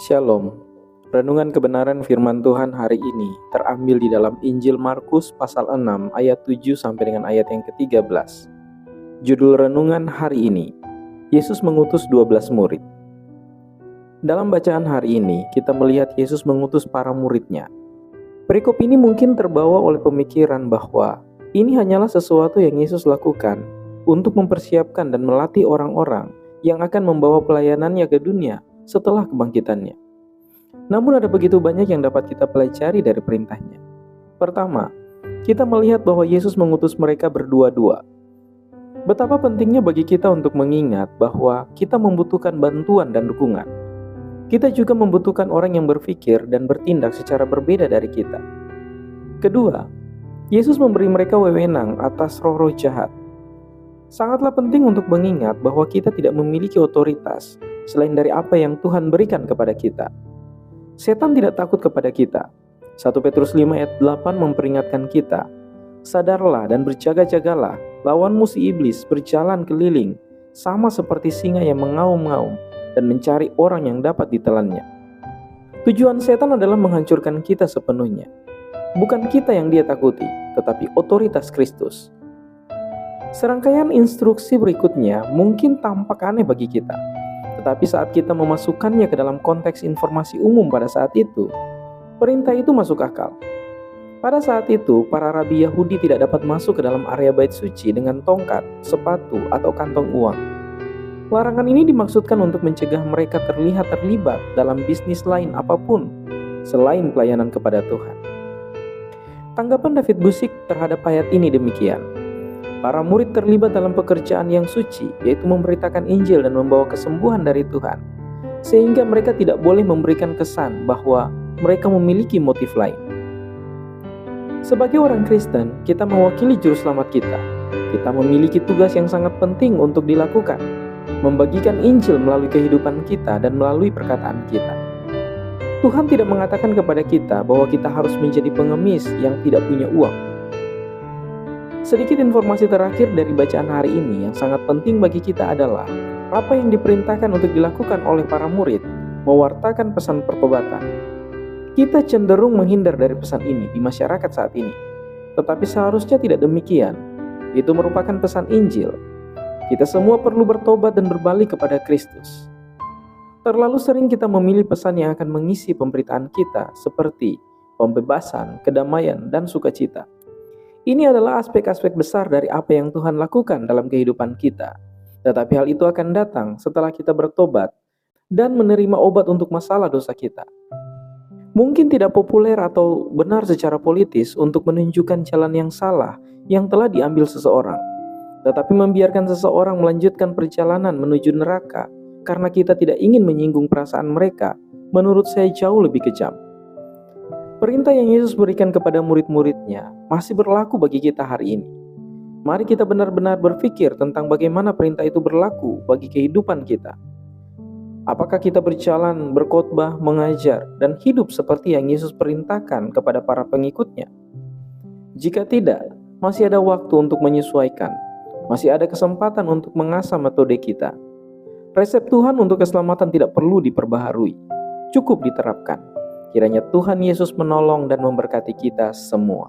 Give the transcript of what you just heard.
Shalom. Renungan kebenaran firman Tuhan hari ini terambil di dalam Injil Markus pasal 6 ayat 7 sampai dengan ayat yang ke-13. Judul renungan hari ini, Yesus mengutus 12 murid. Dalam bacaan hari ini, kita melihat Yesus mengutus para muridnya. Perikop ini mungkin terbawa oleh pemikiran bahwa ini hanyalah sesuatu yang Yesus lakukan untuk mempersiapkan dan melatih orang-orang yang akan membawa pelayanannya ke dunia setelah kebangkitannya. Namun ada begitu banyak yang dapat kita pelajari dari perintahnya. Pertama, kita melihat bahwa Yesus mengutus mereka berdua-dua. Betapa pentingnya bagi kita untuk mengingat bahwa kita membutuhkan bantuan dan dukungan. Kita juga membutuhkan orang yang berpikir dan bertindak secara berbeda dari kita. Kedua, Yesus memberi mereka wewenang atas roh-roh jahat. Sangatlah penting untuk mengingat bahwa kita tidak memiliki otoritas selain dari apa yang Tuhan berikan kepada kita. Setan tidak takut kepada kita. 1 Petrus 5 ayat 8 memperingatkan kita, sadarlah dan berjaga-jagalah, lawanmu si iblis berjalan keliling, sama seperti singa yang mengaum-ngaum dan mencari orang yang dapat ditelannya. Tujuan setan adalah menghancurkan kita sepenuhnya. Bukan kita yang dia takuti, tetapi otoritas Kristus. Serangkaian instruksi berikutnya mungkin tampak aneh bagi kita, tetapi saat kita memasukkannya ke dalam konteks informasi umum pada saat itu, perintah itu masuk akal. Pada saat itu, para rabi Yahudi tidak dapat masuk ke dalam area bait suci dengan tongkat, sepatu, atau kantong uang. Larangan ini dimaksudkan untuk mencegah mereka terlihat terlibat dalam bisnis lain apapun selain pelayanan kepada Tuhan. Tanggapan David Guzik terhadap ayat ini demikian. Para murid terlibat dalam pekerjaan yang suci, yaitu memberitakan Injil dan membawa kesembuhan dari Tuhan, sehingga mereka tidak boleh memberikan kesan bahwa mereka memiliki motif lain. Sebagai orang Kristen, kita mewakili juru selamat kita. Kita memiliki tugas yang sangat penting untuk dilakukan, membagikan Injil melalui kehidupan kita dan melalui perkataan kita. Tuhan tidak mengatakan kepada kita bahwa kita harus menjadi pengemis yang tidak punya uang. Sedikit informasi terakhir dari bacaan hari ini yang sangat penting bagi kita adalah apa yang diperintahkan untuk dilakukan oleh para murid, mewartakan pesan pertobatan. Kita cenderung menghindar dari pesan ini di masyarakat saat ini, tetapi seharusnya tidak demikian. Itu merupakan pesan Injil. Kita semua perlu bertobat dan berbalik kepada Kristus. Terlalu sering kita memilih pesan yang akan mengisi pemberitaan kita seperti pembebasan, kedamaian, dan sukacita. Ini adalah aspek-aspek besar dari apa yang Tuhan lakukan dalam kehidupan kita. Tetapi hal itu akan datang setelah kita bertobat dan menerima obat untuk masalah dosa kita. Mungkin tidak populer atau benar secara politis untuk menunjukkan jalan yang salah yang telah diambil seseorang. Tetapi membiarkan seseorang melanjutkan perjalanan menuju neraka karena kita tidak ingin menyinggung perasaan mereka, menurut saya jauh lebih kejam. Perintah yang Yesus berikan kepada murid-muridnya masih berlaku bagi kita hari ini. Mari kita benar-benar berpikir tentang bagaimana perintah itu berlaku bagi kehidupan kita. Apakah kita berjalan, berkhotbah, mengajar, dan hidup seperti yang Yesus perintahkan kepada para pengikutnya? Jika tidak, masih ada waktu untuk menyesuaikan. Masih ada kesempatan untuk mengasah metode kita. Resep Tuhan untuk keselamatan tidak perlu diperbaharui, cukup diterapkan. Kiranya Tuhan Yesus menolong dan memberkati kita semua.